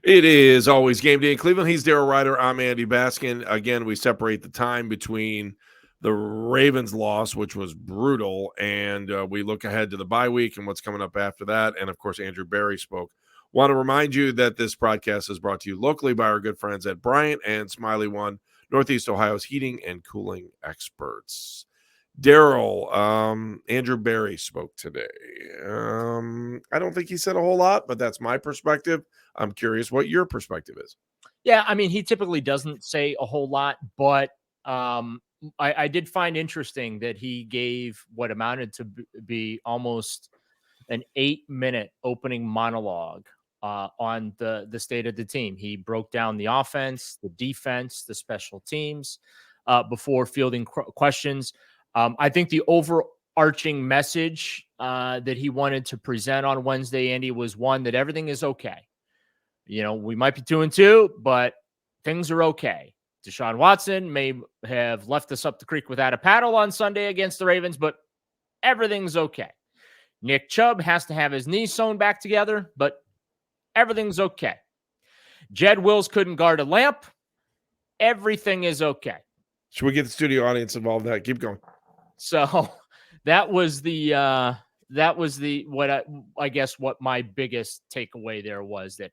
It is always game day in Cleveland. He's Daryl Ruiter. I'm Andy Baskin. Again, we separate the time between the Ravens loss, which was brutal, and we look ahead to the bye week and what's coming up after that. And, of course, Andrew Berry spoke. Want to remind you that this broadcast is brought to you locally by our good friends at Bryant and Smiley One, Northeast Ohio's heating and cooling experts. Daryl, Andrew Berry spoke today. I don't think he said a whole lot, but that's my perspective. I'm curious what your perspective is. Yeah, I mean, he typically doesn't say a whole lot, but I did find interesting that he gave what amounted to be almost an 8-minute opening monologue on the state of the team. He broke down the offense, the defense, the special teams before fielding questions. I think the overarching message that he wanted to present on Wednesday, Andy, was one that everything is okay. You know, we might be 2-2, but things are okay. Deshaun Watson may have left us up the creek without a paddle on Sunday against the Ravens, but everything's okay. Nick Chubb has to have his knees sewn back together, but everything's okay. Jed Wills couldn't guard a lamp. Everything is okay. Should we get the studio audience involved in that? Keep going. So that was what I guess what my biggest takeaway there was, that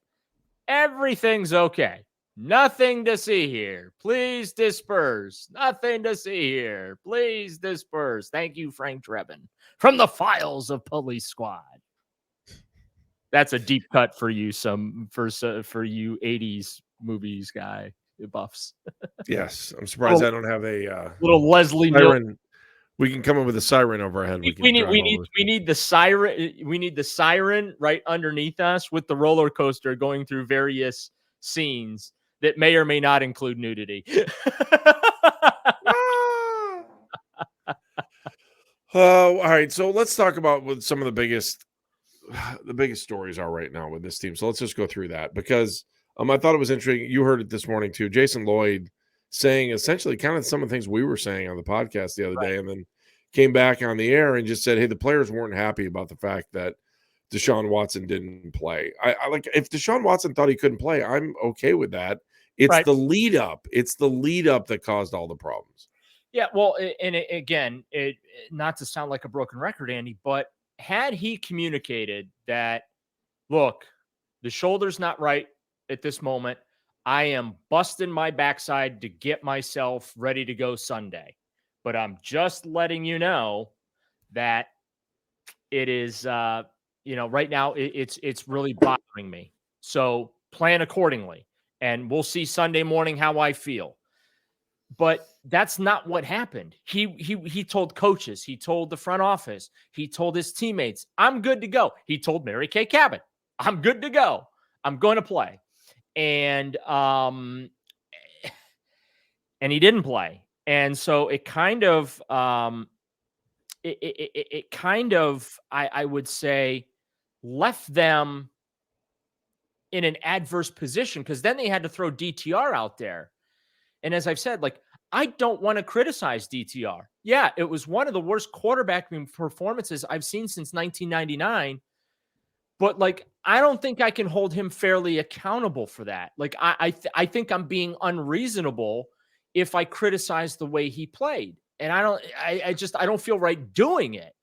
everything's okay. Nothing to see here. Please disperse. Nothing to see here. Please disperse. Thank you, Frank Drebin, from the files of Police Squad. That's a deep cut for you, for you 80s movies guy buffs. Yes, I'm surprised I don't have a little Leslie siren. We can come up with a siren over our head. We need the siren. We need the siren right underneath us with the roller coaster going through various scenes that may or may not include nudity. All right. So let's talk about what some of the biggest stories are right now with this team. So let's just go through that, because I thought it was interesting. You heard it this morning too. Jason Lloyd saying essentially kind of some of the things we were saying on the podcast the other day, and then came back on the air and just said, hey, the players weren't happy about the fact that Deshaun Watson didn't play. I like, if Deshaun Watson thought he couldn't play, I'm okay with that. It's the lead up. It's the lead up that caused all the problems. Yeah. Well, and again, not to sound like a broken record, Andy, but had he communicated that, look, the shoulder's not right at this moment, I am busting my backside to get myself ready to go Sunday, but I'm just letting you know that it is, right now it's really bothering me. So plan accordingly, and we'll see Sunday morning how I feel. But that's not what happened. He told coaches, he told the front office, he told his teammates, I'm good to go. He told Mary Kay Cabot, I'm good to go. I'm going to play. And he didn't play. And so it kind of, I would say, left them in an adverse position, because then they had to throw DTR out there. And as I've said, like, I don't want to criticize DTR. Yeah, it was one of the worst quarterbacking performances I've seen since 1999. But, like, I don't think I can hold him fairly accountable for that. Like, I think I'm being unreasonable if I criticize the way he played. And I don't feel right doing it,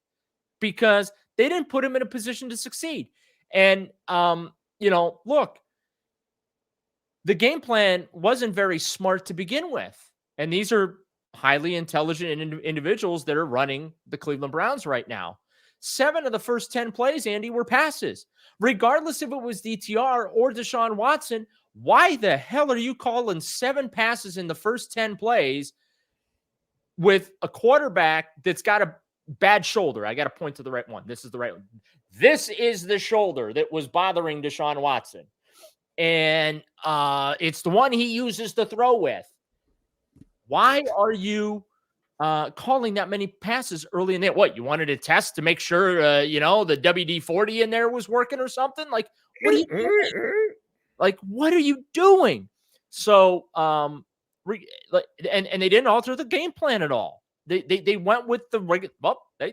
because they didn't put him in a position to succeed. And, look, the game plan wasn't very smart to begin with. And these are highly intelligent individuals that are running the Cleveland Browns right now. 7 of the first 10 plays, Andy, were passes. Regardless if it was DTR or Deshaun Watson, why the hell are you calling 7 passes in the first 10 plays with a quarterback that's got a bad shoulder? I got to point to the right one. This is the right one. This is the shoulder that was bothering Deshaun Watson. And it's the one he uses to throw with. Why are you calling that many passes early in there? What, you wanted to test to make sure, the WD-40 in there was working or something? Like, what are you doing? Like, what are you doing? So, and they didn't alter the game plan at all. They went with the regular,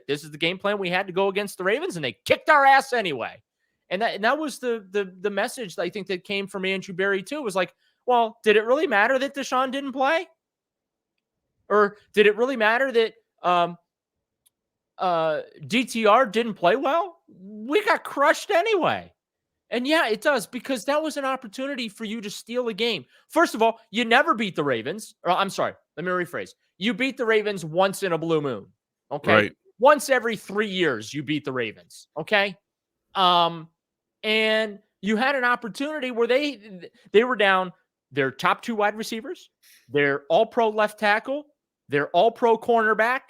this is the game plan we had to go against the Ravens, and they kicked our ass anyway. And that was the message I think that came from Andrew Berry too. It was like, well, did it really matter that Deshaun didn't play? Or did it really matter that DTR didn't play well? We got crushed anyway. And yeah, it does, because that was an opportunity for you to steal a game. First of all, you never beat the Ravens. Or I'm sorry, let me rephrase. You beat the Ravens once in a blue moon. Okay. Right. Once every 3 years, you beat the Ravens. Okay. And you had an opportunity where they were down their top 2 wide receivers, their all-pro left tackle, their all-pro cornerback,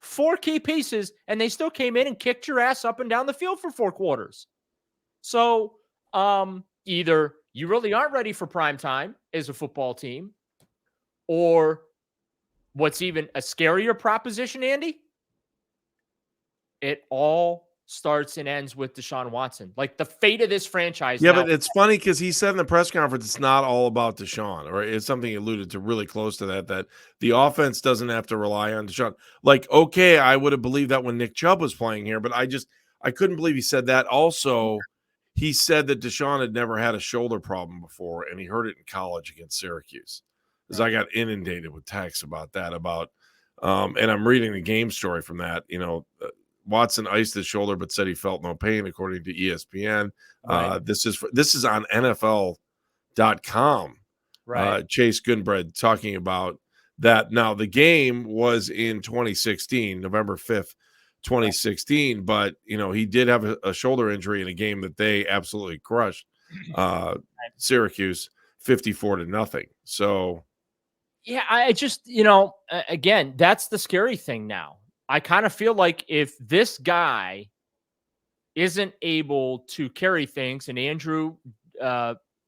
4 key pieces, and they still came in and kicked your ass up and down the field for 4 quarters. So either you really aren't ready for prime time as a football team, or what's even a scarier proposition, Andy, it all starts and ends with Deshaun Watson. Like the fate of this franchise. Yeah, now. but it's funny because he said in the press conference it's not all about Deshaun, or it's something he alluded to really close to that the offense doesn't have to rely on Deshaun. Like, okay, I would have believed that when Nick Chubb was playing here, but I couldn't believe he said that. Also, he said that Deshaun had never had a shoulder problem before, and he heard it in college against Syracuse. Because I got inundated with texts about that, and I'm reading the game story from that. Watson iced his shoulder, but said he felt no pain, according to ESPN. Right. This is on NFL.com. Right. Chase Goodbread talking about that. Now, the game was in 2016, November 5th, 2016, but he did have a shoulder injury in a game that they absolutely crushed Syracuse 54-0. So yeah, I just, again, that's the scary thing now. I kind of feel like if this guy isn't able to carry things, and Andrew,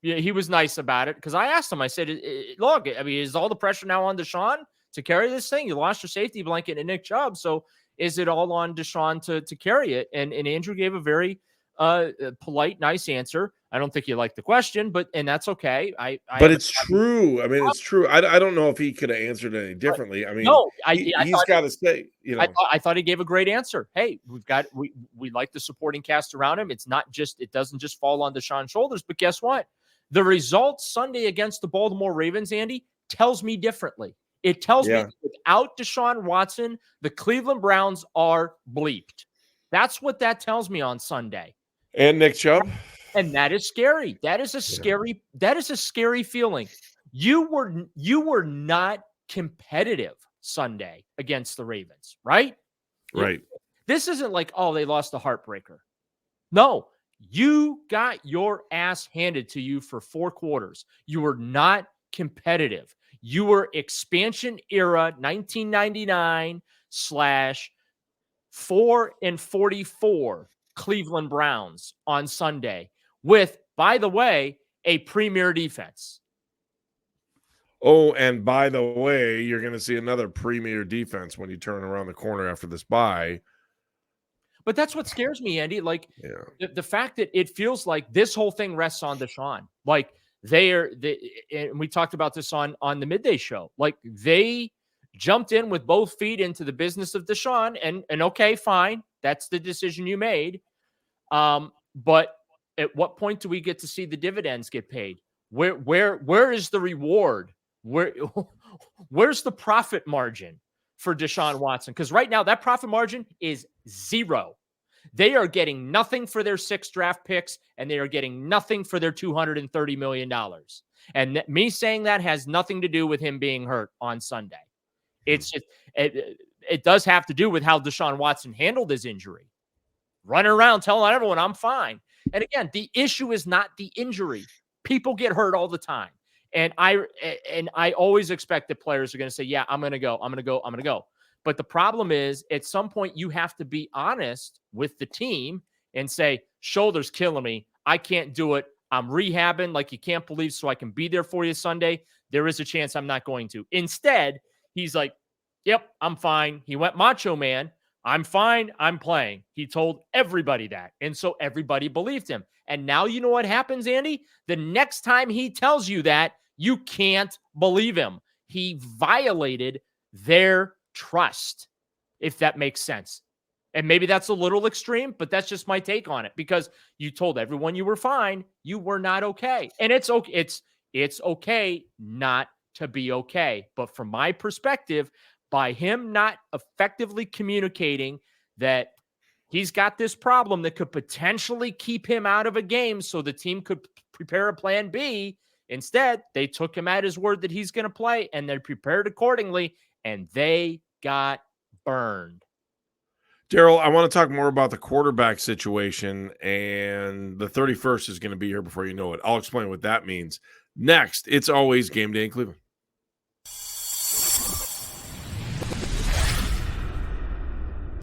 he was nice about it, because I asked him, I said, look, I mean, is all the pressure now on Deshaun to carry this thing? You lost your safety blanket in Nick Chubb, so is it all on Deshaun to carry it? And Andrew gave a very polite, nice answer. I don't think you liked the question, and that's okay. But it's true. I mean, it's true. I don't know if he could have answered it any differently. I mean, no, he's got to say, I thought he gave a great answer. Hey, we like the supporting cast around him. It doesn't just fall on Deshaun's shoulders. But guess what? The result Sunday against the Baltimore Ravens, Andy, tells me differently. It tells me that without Deshaun Watson, the Cleveland Browns are bleeped. That's what that tells me on Sunday. And Nick Chubb. And that is scary. That is a scary feeling. You were not competitive Sunday against the Ravens, right? Right. This isn't like, oh, they lost a heartbreaker. No, you got your ass handed to you for 4 quarters. You were not competitive. You were expansion era 1999 / 4-44 Cleveland Browns on Sunday with, by the way, a premier defense. Oh, and by the way, you're going to see another premier defense when you turn around the corner after this bye. But that's what scares me, Andy. Like the fact that it feels like this whole thing rests on Deshaun. Like and we talked about this on the midday show. Like they jumped in with both feet into the business of Deshaun, and okay, fine. That's the decision you made. But at what point do we get to see the dividends get paid? Where is the reward? Where's the profit margin for Deshaun Watson? Because right now that profit margin is 0. They are getting nothing for their 6 draft picks, and they are getting nothing for their $230 million. And me saying that has nothing to do with him being hurt on Sunday. It's just, it does have to do with how Deshaun Watson handled his injury. Running around telling everyone I'm fine. And again, the issue is not the injury. People get hurt all the time. And I always expect that players are going to say, yeah, I'm going to go. But the problem is, at some point, you have to be honest with the team and say, shoulder's killing me. I can't do it. I'm rehabbing like you can't believe, so I can be there for you Sunday. There is a chance I'm not going to. Instead, he's like, yep, I'm fine. He went macho man. I'm fine. I'm playing. He told everybody that. And so everybody believed him. And now you know what happens, Andy? The next time he tells you that, you can't believe him. He violated their trust, if that makes sense. And maybe that's a little extreme, but that's just my take on it, because you told everyone you were fine. You were not okay. And it's okay. It's okay not to be okay. But from my perspective, by him not effectively communicating that he's got this problem that could potentially keep him out of a game so the team could prepare a plan B, instead, they took him at his word that he's going to play, and they prepared accordingly, and they got burned. Daryl, I want to talk more about the quarterback situation, and the 31st is going to be here before you know it. I'll explain what that means. Next, it's always game day in Cleveland.